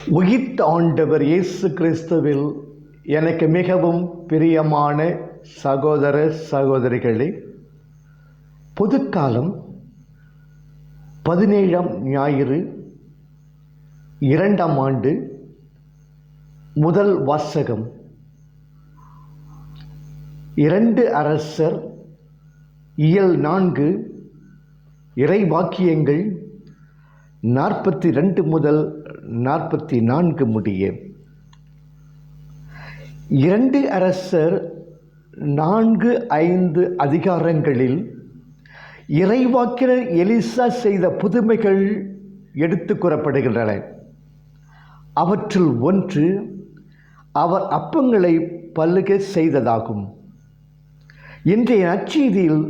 உயிர்த்த ஆண்டவர் இயேசு கிறிஸ்துவில் எனக்கு மிகவும் பிரியமான சகோதர சகோதரிகளே, பொதுக்காலம் 17ஆம் ஞாயிறு 2ஆம் ஆண்டு முதல் வாசகம். 2 அரசர் இயல் 4 இறைவாக்கியங்கள் 42 முதல் 44 முடிய. 2 அரசர் 4-5 அதிகாரங்களில் இறைவாக்கினர் எலிசா செய்த புதுமைகள் எடுத்து கூறப்படுகின்றன. அவற்றுள் ஒன்று அவர் அப்பங்களை பல்லுக செய்ததாகும். இன்றைய நற்செய்தியில்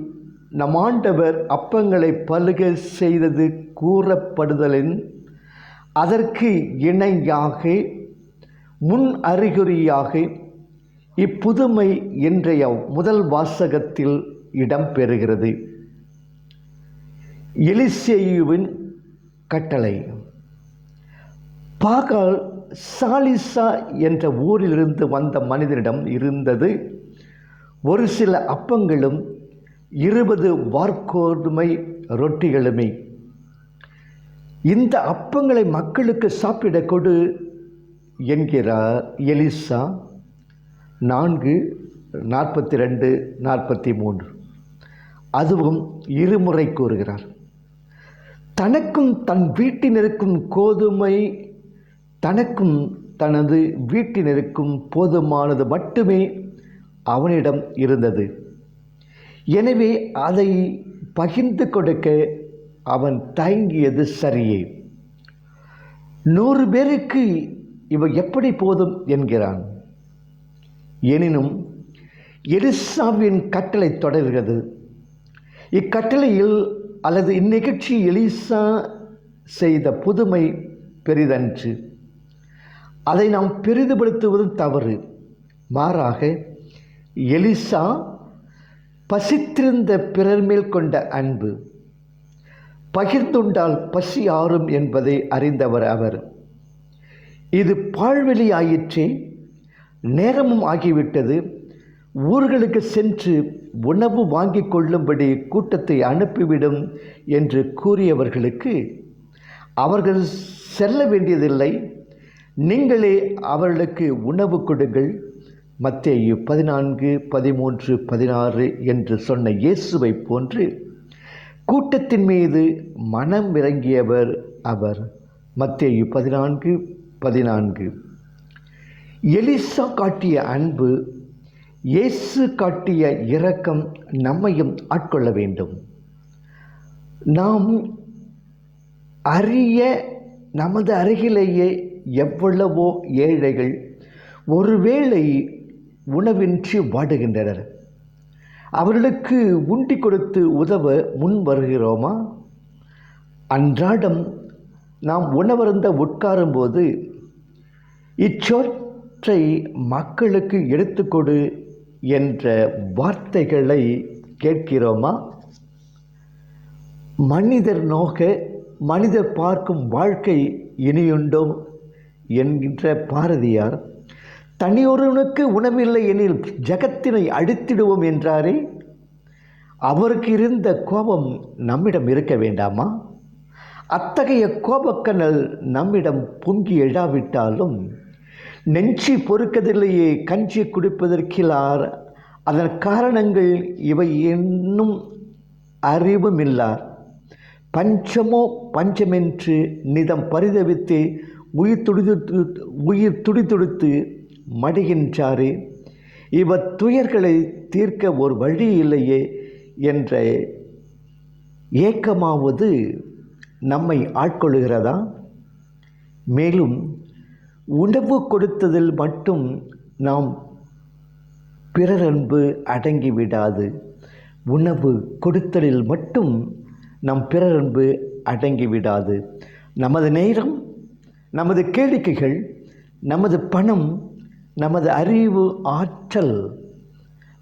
நம் ஆண்டவர் அப்பங்களை பல்லுக செய்தது கூறப்படுதலின் அதற்கு இணையாக முன் அறிகுறியாக இப்புதுமை இன்றைய முதல் வாசகத்தில் இடம்பெறுகிறது. எலிசேயுவின் கட்டளை. பாகால் சாலிசா என்ற ஊரிலிருந்து வந்த மனிதனிடம் இருந்தது ஒரு சில அப்பங்களும் 20 வார்கோதுமை ரொட்டிகளுமே. இந்த அப்பங்களை மக்களுக்கு சாப்பிட கொடு என்கிறார் எலிசா. 4:42-43. அதுவும் இருமுறை கூறுகிறார். தனக்கும் தன் வீட்டினருக்கும் கோதுமை, தனக்கும் தனது வீட்டினருக்கும் போதுமானது மட்டுமே அவனிடம் இருந்தது. எனவே அதை பகிர்ந்து கொடுக்க அவன் தயங்கியது சரியே. 100 பேருக்கு இவை எப்படி போதும் என்கிறான். எனினும் எலிசாவின் கட்டளை தொடர்கிறது. இக்கட்டளையில் அல்லது இந்நிகழ்ச்சி எலிசா செய்த புதுமை பெரிதன்று. அதை நாம் பெரிதுபடுத்துவது தவறு. மாறாக எலிசா பசித்திருந்த பிறர் மேல் கொண்ட அன்பு, பகிர்ந்துண்டால் பசி ஆறும் என்பதை அறிந்தவர் அவர். இது பாழ்வெளி ஆயிற்றே, நேரமும் ஆகிவிட்டது, ஊர்களுக்கு சென்று உணவு வாங்கிக் கொள்ளும்படி கூட்டத்தை அனுப்பிவிடும் என்று கூறியவர்களுக்கு அவர்கள் செல்ல வேண்டியதில்லை, நீங்களே அவர்களுக்கு உணவு கொடுங்கள், மத்தேயு 14:13-16 என்று சொன்ன இயேசுவை போன்று கூட்டத்தின் மீது மனம் இறங்கியவர் அவர். மத்தேயு 14:14. எலிசா காட்டிய அன்பு, இயேசு காட்டிய இரக்கம் நம்மையும் ஆட்கொள்ள வேண்டும். நாம் அறிய நமது அருகிலேயே எவ்வளவோ ஏழைகள் ஒருவேளை உணவின்றி வாடுகின்றனர். அவர்களுக்கு உண்டி கொடுத்து உதவ முன் வருகிறோமா? அன்றாடம் நாம் உணவருந்த உட்காரும்போது இச்சோற்றை மக்களுக்கு எடுத்துக்கொடு என்ற வார்த்தைகளை கேட்கிறோமா? மனிதர் நோக மனிதர் பார்க்கும் வாழ்க்கை இனியுண்டோ என்கின்ற பாரதியார், தனியொருவனுக்கு உணவில்லை எனில் ஜகத்தினை அழித்திடுவோம் என்றாரே. அவருக்கு இருந்த கோபம் நம்மிடம் இருக்க வேண்டாமா? அத்தகைய கோபக்கனல் நம்மிடம் பொங்கி எழாவிட்டாலும் நெஞ்சி பொறுக்கதில்லையே கஞ்சி குடிப்பதற்கிலார், அதன் காரணங்கள் இவை என்னும் அறிவுமில்லார். பஞ்சமோ பஞ்சமென்று நிதம் பரிதவித்து உயிர் துடிதுடித்து மடிகின்றாரே, இவர் துயர்களை தீர்க்க ஒரு வழி இல்லையே என்ற ஏக்கமாவது நம்மை ஆட்கொள்கிறதா? மேலும் உணவு கொடுத்ததில் மட்டும் நாம் பிறரன்பு அடங்கிவிடாது. உணவு கொடுத்தலில் மட்டும் நம் பிறரன்பு அடங்கிவிடாது. நமது நேரம், நமது கேளிக்கைகள், நமது பணம், நமது அறிவு, ஆற்றல்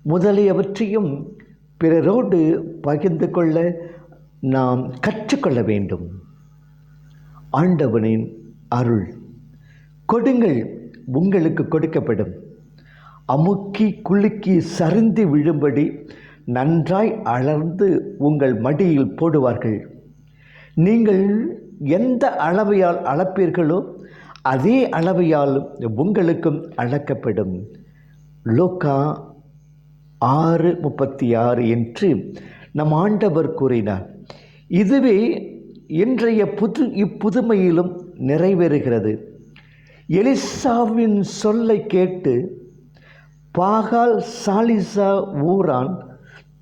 முதலியவற்றையும் பிறரோடு பகிர்ந்து கொள்ள நாம் கற்றுக்கொள்ள வேண்டும். ஆண்டவனின் அருள். கொடுங்கள், உங்களுக்கு கொடுக்கப்படும். அமுக்கி குலுக்கி சரிந்து விழும்படி நன்றாய் அளந்து உங்கள் மடியில் போடுவார்கள். நீங்கள் எந்த அளவையால் அளப்பீர்களோ அதே அளவையால் உங்களுக்கும் அளக்கப்படும். லூக்கா 6:36 என்று நம் ஆண்டவர் கூறினார். இதுவே இன்றைய இப்புதுமையிலும் நிறைவேறுகிறது. எலிசாவின் சொல்லை கேட்டு பாகால் சாலிசா ஊரான்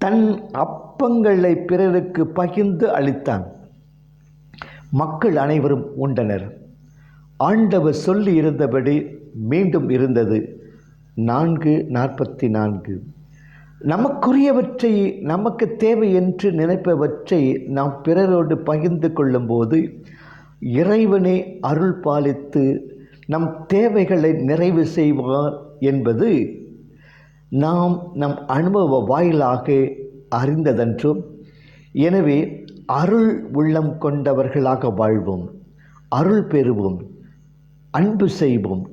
தன் அப்பங்களை பிறருக்கு பகிர்ந்து அளித்தான். மக்கள் அனைவரும் உண்டனர். ஆண்டவர் சொல்லி இருந்தபடி மீண்டும் இருந்தது. 4:44. நமக்குரியவற்றை, நமக்கு தேவை என்று நினைப்பவற்றை நாம் பிறரோடு பகிர்ந்து கொள்ளும்போது இறைவனே அருள் பாலித்து நம் தேவைகளை நிறைவு செய்வார் என்பது நாம் நம் அனுபவ வாயிலாக அறிந்ததன்றும். எனவே அருள் உள்ளம் கொண்டவர்களாக வாழ்வோம், அருள் பெறுவோம், அன்பு செய்வோம்.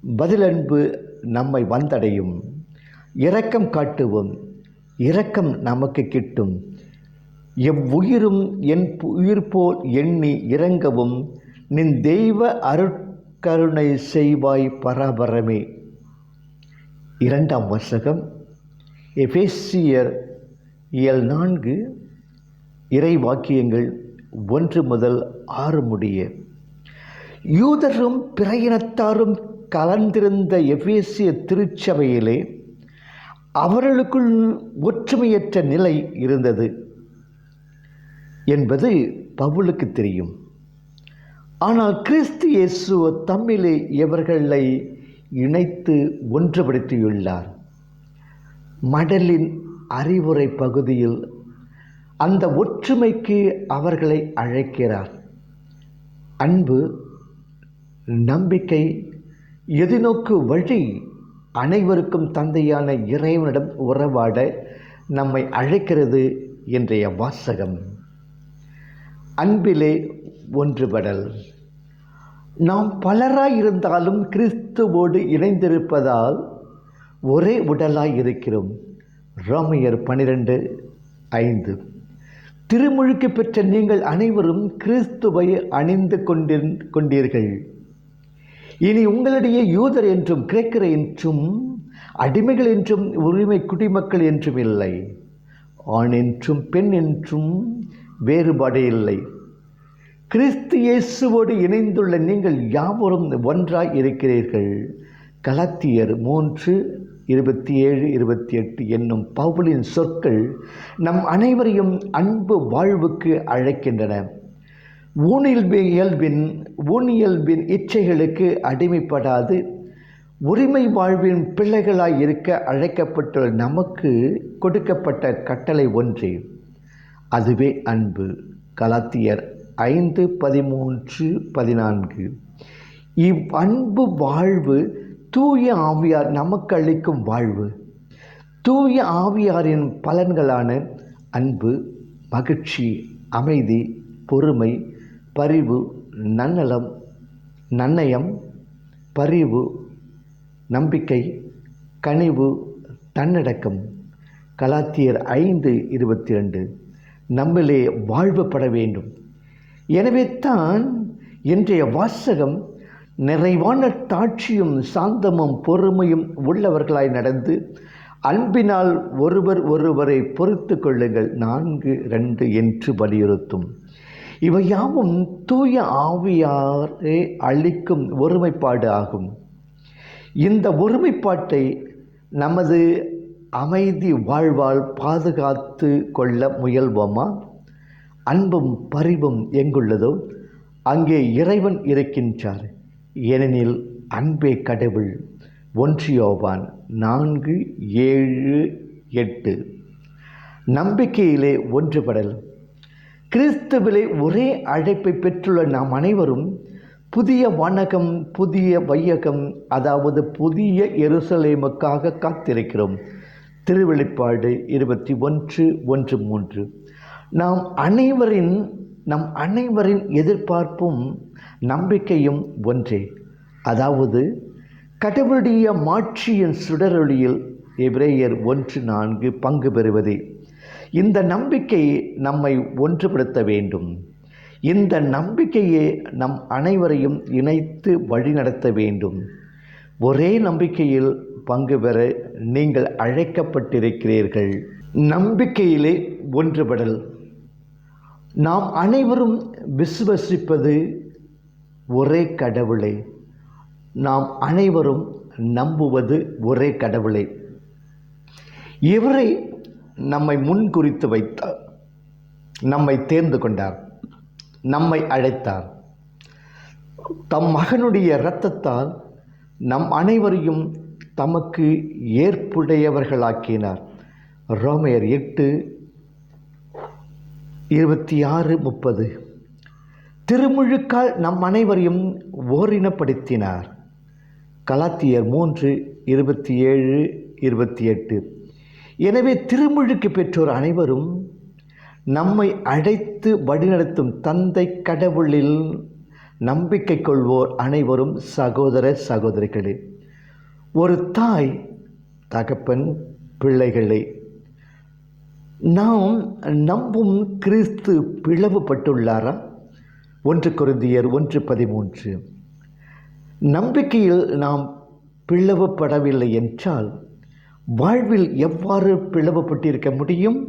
பதிலன்பு நம்மை வந்தடையும். இரக்கம் காட்டுவோம், இரக்கம் நமக்கு கிட்டும். எவ்வுயிரும் என் உயிர் போல் எண்ணி இறங்கவும் நின் தெய்வ அருட்கருணை செய்வாய் பராபரமே. 2ஆம் வாசகம் எபேசியர் 4 இறை வாக்கியங்கள் 1 முதல் 6 முடிய. யூதரும் பிற இனத்தாரும் கலந்திருந்த எபேசிய திருச்சபையிலே அவர்களுக்குள் ஒற்றுமையற்ற நிலை இருந்தது என்பது பவுலுக்கு தெரியும். ஆனால் கிறிஸ்து இயேசு தம்மிலே இவர்களை இணைத்து ஒன்றுபடுத்தியுள்ளார். மடலின் அறிவுரை பகுதியில் அந்த ஒற்றுமைக்கு அவர்களை அழைக்கிறார். அன்பு, நம்பிக்கை, எதிர்நோக்கு வழி அனைவருக்கும் தந்தையான இறைவனிடம் உறவாட நம்மை அழைக்கிறது இன்றைய வாசகம். அன்பிலே ஒன்றுபடல். நாம் பலராய் இருந்தாலும் கிறிஸ்துவோடு இணைந்திருப்பதால் ஒரே உடலாய் இருக்கிறோம். ரோமையர் 12:5. திருமுழுக்கு பெற்ற நீங்கள் அனைவரும் கிறிஸ்துவை அணிந்து கொண்டீர்கள். இனி உங்களிடையே யூதர் என்றும் கிரேக்கர் என்றும் அடிமைகள் என்றும் உரிமை குடிமக்கள் என்றும் இல்லை, ஆண் என்றும் பெண் என்றும் வேறுபாடே இல்லை. கிறிஸ்து இயேசுவோடு இணைந்துள்ள நீங்கள் யாவரும் ஒன்றாய் இருக்கிறீர்கள். கலாத்தியர் 3:27-28 என்னும் பவுலின் சொற்கள் நம் அனைவரையும் அன்பு வாழ்வுக்கு அழைக்கின்றன. ஊனியல்பின் இச்சைகளுக்கு அடிமைப்படாது உரிமை வாழ்வின் பிள்ளைகளாய் இருக்க அழைக்கப்பட்ட நமக்கு கொடுக்கப்பட்ட கட்டளை ஒன்றே, அதுவே அன்பு. கலாத்தியர் 5:13-14. இவ்வன்பு வாழ்வு தூய ஆவியார் நமக்கு அளிக்கும் வாழ்வு. தூய ஆவியாரின் பலன்களான அன்பு, மகிழ்ச்சி, அமைதி, பொறுமை, பரிவு, நன்னயம், பரிவு, நம்பிக்கை, கனிவு, தன்னடக்கம். கலாத்தியர் 5:22 நம்மிலே வாழ்வுபட வேண்டும். எனவே தான் இன்றைய வாசகம் நிறைவான தாட்சியும் சாந்தமும் பொறுமையும் உள்ளவர்களாய் நடந்து அன்பினால் ஒருவரை பொறுத்து கொள்ளுங்கள் 4:2 என்று வலியுறுத்தும். இவை யாவும் தூய ஆவியாரே அளிக்கும் ஒருமைப்பாடு ஆகும். இந்த ஒருமைப்பாட்டை நமது அமைதி வாழ்வால் பாதுகாத்து கொள்ள முயல்வோமா? அன்பும் பரிவும் எங்குள்ளதோ அங்கே இறைவன் இருக்கின்றார். ஏனெனில் அன்பே கடவுள். 1 யோவான் 4:7-8. நம்பிக்கையிலே ஒன்றுபடல். கிறிஸ்துவிலே ஒரே அழைப்பை பெற்றுள்ள நாம் அனைவரும் புதிய வானகம், புதிய வையகம், அதாவது புதிய எருசலேமுக்காக காத்திருக்கிறோம். திருவெளிப்பாடு 21:1-3. நம் அனைவரின் எதிர்பார்ப்பும் நம்பிக்கையும் ஒன்றே, அதாவது கடவுளுடைய மாட்சியின் சுடரொளியில் எபிரேயர் 1:4 பங்கு பெறுவதே. இந்த நம்பிக்கை நம்மை ஒன்றுபடுத்த வேண்டும். இந்த நம்பிக்கையே நம் அனைவரையும் இணைத்து வழிநடத்த வேண்டும். ஒரே நம்பிக்கையில் பங்கு பெற நீங்கள் அழைக்கப்பட்டிருக்கிறீர்கள். நம்பிக்கையிலே ஒன்றுபடல். நாம் அனைவரும் விசுவசிப்பது ஒரே கடவுளை. நாம் அனைவரும் நம்புவது ஒரே கடவுளை. இவரை நம்மை முன்குறித்து வைத்தார், நம்மை தேர்ந்து கொண்டார், நம்மை அழைத்தார். தம் மகனுடைய இரத்தத்தால் நம் அனைவரையும் தமக்கு ஏற்புடையவர்களாக்கினார். ரோமையர் 8:26-30. திருமுழுக்கால் நம் அனைவரையும் ஓரினப்படுத்தினார். கலாத்தியர் 3:27-28. எனவே திருமுழுக்கு பெற்றோர் அனைவரும் நம்மை அழைத்து வழிநடத்தும் தந்தை கடவுளில் நம்பிக்கை கொள்வோர் அனைவரும் சகோதர சகோதரிகளே. ஒரு தாய் தகப்பன் பிள்ளைகளை நாம் நம்பும் கிறிஸ்து பிளவுபட்டுள்ளாரா? 1 கொரிந்தியர் 1:13. நம்பிக்கையில் நாம் பிளவுபடவில்லை என்றால் வாழ்வில் எவ்வாறு பிளவுபட்டிருக்க முடியும்?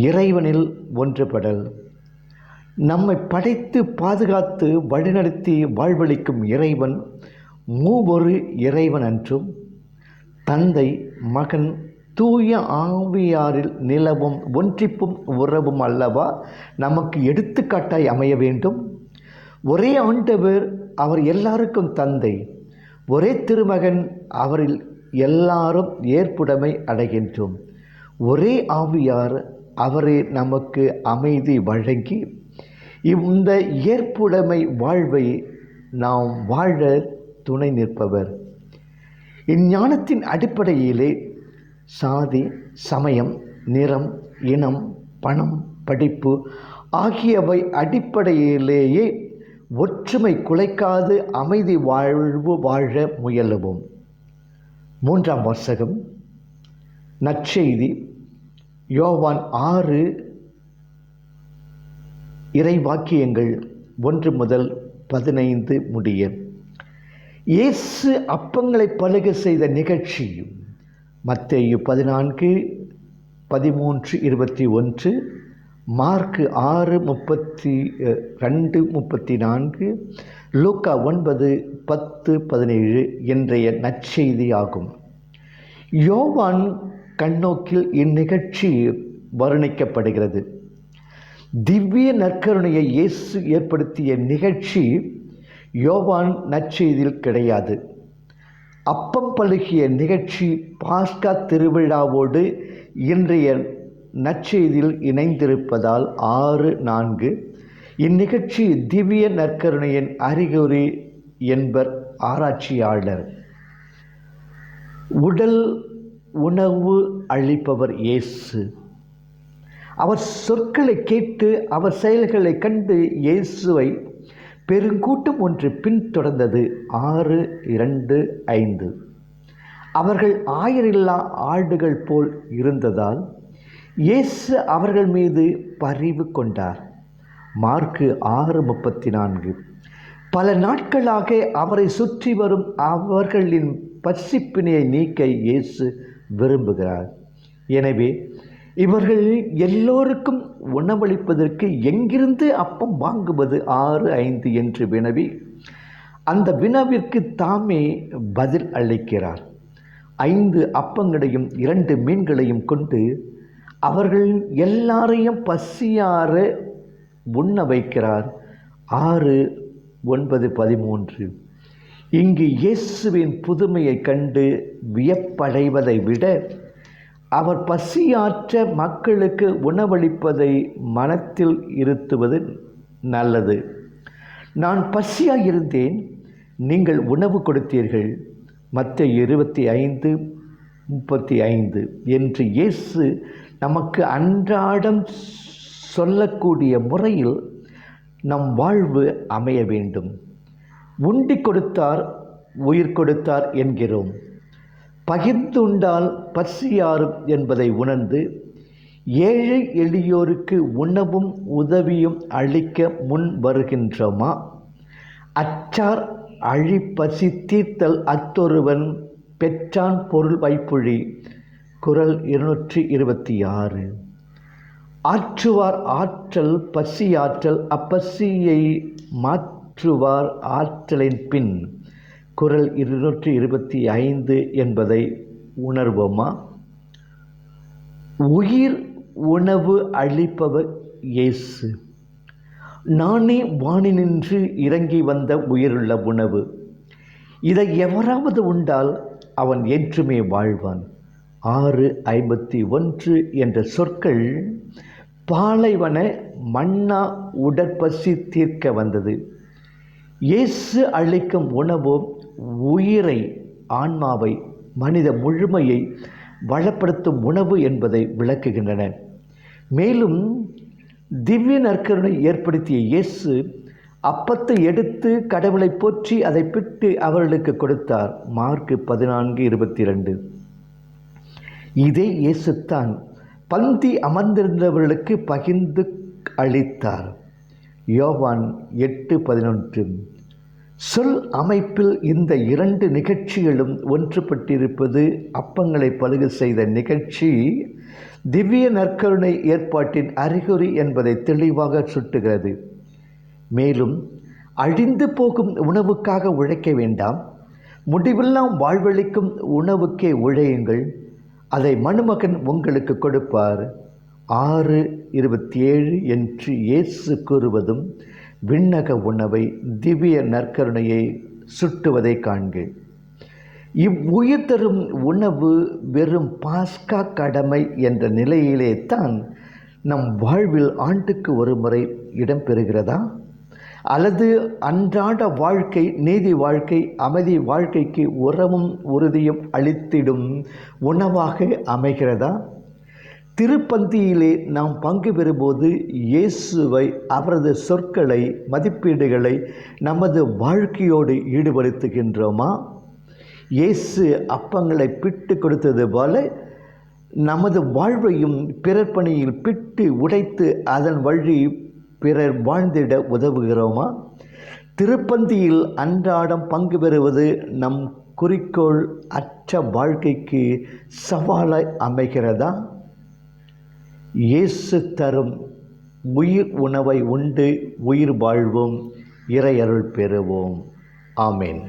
இறைவனில் ஒன்றுபடல். நம்மை படைத்து பாதுகாத்து வழிநடத்தி வாழ்வளிக்கும் இறைவன் மூவொரு இறைவன் அன்றும் தந்தை மகன் தூய ஆவியாரில் நிலவும் ஒன்றிப்பும் உறவும் அல்லவா நமக்கு எடுத்துக்காட்டாய் அமைய வேண்டும். ஒரே ஆண்டவர், அவர் எல்லாருக்கும் தந்தை. ஒரே திருமகன், அவரில் எல்லாரும் ஏற்புடைமை அடைகின்றோம். ஒரே ஆவியார், அவரே நமக்கு அமைதி வழங்கி இந்த ஏற்புடைமை வாழ்வை நாம் வாழ துணை நிற்பவர். இஞ்ஞானத்தின் அடிப்படையிலே சாதி, சமயம், நிறம், இனம், பணம், படிப்பு ஆகியவை அடிப்படையிலேயே ஒற்றுமை குலைக்காது அமைதி வாழ்வு வாழ முயலுவோம். 3ஆம் வாசகம் நற்செய்தி யோவான் 6 இறைவாக்கியங்கள் 1-15 முடிய. இயேசு அப்பங்களை பலுக செய்த நிகழ்ச்சி மத்தேயு 14:13-21, மார்க்கு 6:32-34, லூக்கா 9:10-17 இன்றைய நற்செய்தி ஆகும். யோவான் கண்ணோக்கில் இந்நிகழ்ச்சி வர்ணிக்கப்படுகிறது. திவ்ய நற்கருணையை இயேசு ஏற்படுத்திய நிகழ்ச்சி யோவான் நற்செய்தியில் கிடையாது. அப்பம் பழுகிய நிகழ்ச்சி பாஸ்கா திருவிழாவோடு இன்றைய நற்செய்தியில் இணைந்திருப்பதால் 6:4 இந்நிகழ்ச்சி திவ்ய நற்கருணையின் அறிகுறி என்பர் ஆராய்ச்சியாளர். உடல் உணவு அளிப்பவர் இயேசு. அவர் சொற்களை கேட்டு அவர் செயல்களை கண்டு இயேசுவை பெருங்கூட்டம் ஒன்று பின்தொடர்ந்தது. 6:2-5. அவர்கள் ஆயரில்லா ஆடுகள் போல் இருந்ததால் இயேசு அவர்கள் மீது பரிவு கொண்டார். மார்க்கு 6:34. பல நாட்களாக அவரை சுற்றி வரும் அவர்களின் பசிப்பினையை நீக்க இயேசு விரும்புகிறார். எனவே இவர்கள் எல்லோருக்கும் உணவளிப்பதற்கு எங்கிருந்து அப்பம் வாங்குவது? 6:5 என்று வினவி அந்த வினாவிற்கு தாமே பதில் அளிக்கிறார். 5 அப்பங்களையும் 2 மீன்களையும் கொண்டு அவர்கள் எல்லாரையும் பசியார உண்ண வைக்கிறார். 6:9-13. இங்கு இயேசுவின் புதுமையை கண்டு வியப்படைவதை விட அவர் பசியாற்ற மக்களுக்கு உணவளிப்பதை மனத்தில் இருத்துவது நல்லது. நான் பசியாயிருந்தேன், நீங்கள் உணவு கொடுத்தீர்கள், மத்தேயு 25:35 என்று இயேசு நமக்கு அன்றாடம் சொல்லக்கூடிய முறையில் நம் வாழ்வு அமைய வேண்டும். உண்டி கொடுத்தார் உயிர் கொடுத்தார் என்கிறோம். பகிர்ந்துண்டால் பசியாறும் என்பதை உணர்ந்து ஏழை எளியோருக்கு உணவும் உதவியும் அளிக்க முன் வருகின்றோமா? அச்சார் அழிப்பசி தீர்த்தல் அத்தொருவன் பெற்றான் பொருள் வைப்புழி. குறள் 226. ஆற்றுவார் ஆற்றல் பசியாற்றல் அப்பசியை மாற்றுவார் ஆற்றலின் பின். குறள் 225 என்பதை உணர்வோமா? உயிர் உணவு அளிப்பவர் இயேசு. நானே வானினின்று இறங்கி வந்த உயிருள்ள உணவு. இதை எவராவது உண்டால் அவன் என்றுமே வாழ்வான். 6:51 என்ற சொற்கள் பாலைவன மன்னா உடற்பசி தீர்க்க வந்தது. இயேசு அளிக்கும் உணவோ உயிரை, ஆன்மாவை, மனித முழுமையை வளப்படுத்தும் உணவு என்பதை விளக்குகின்றன. மேலும் திவ்ய நற்கருணை ஏற்படுத்திய இயேசு அப்பத்தை எடுத்து கடவுளை போற்றி அதை பிட்டு அவர்களுக்கு கொடுத்தார். மார்க் 14:22. இதே இயேசுத்தான் பந்தி அமர்ந்திருந்தவர்களுக்கு பகிர்ந்து அளித்தார். யோவான் 8:11. சொல் அமைப்பில் இந்த 2 நிகழ்ச்சிகளும் ஒன்றுபட்டிருப்பது அப்பங்களை பலுக செய்த நிகழ்ச்சி திவ்ய நற்கருணை ஏற்பாட்டின் அறிகுறி என்பதை தெளிவாக சுட்டுகிறது. மேலும் அழிந்து போகும் உணவுக்காக உழைக்க வேண்டாம், முடிவெல்லாம் வாழ்வளிக்கும் உணவுக்கே உழையுங்கள், அதை மணுமகன் உங்களுக்கு கொடுப்பார். 6:27 என்று இயேசு கூறுவதும் விண்ணக உணவை, திவ்ய நற்கருணையை சுட்டுவதை காண்க. இவ்வுயிர் தரும் உணவு வெறும் பாஸ்கா கடமை என்ற நிலையிலே தான் நம் வாழ்வில் ஆண்டுக்கு ஒரு முறை இடம்பெறுகிறதா? அல்லது அன்றாட வாழ்க்கை, நீதி வாழ்க்கை, அமைதி வாழ்க்கைக்கு உரமும் உறுதியும் அளித்திடும் உணவாக அமைகிறதா? திருப்பந்தியிலே நாம் பங்கு பெறும்போது இயேசுவை, அவரது சொற்களை, மதிப்பீடுகளை நமது வாழ்க்கையோடு ஈடுபடுத்துகின்றோமா? இயேசு அப்பங்களை பிட்டு கொடுத்தது போல நமது வாழ்வையும் பிறர் பணியில் பிட்டு உடைத்து அதன் வழி பிறர் வாழ்ந்திட உதவுகிறோமா? திருப்பந்தியில் அன்றாடம் பங்கு பெறுவது நம் குறிக்கோள் அற்ற வாழ்க்கைக்கு சவாலாய் அமைகிறதா? இயேசு தரும் உயிர் உணவை உண்டு உயிர் வாழ்வோம், இறையருள் பெறுவோம். ஆமேன்.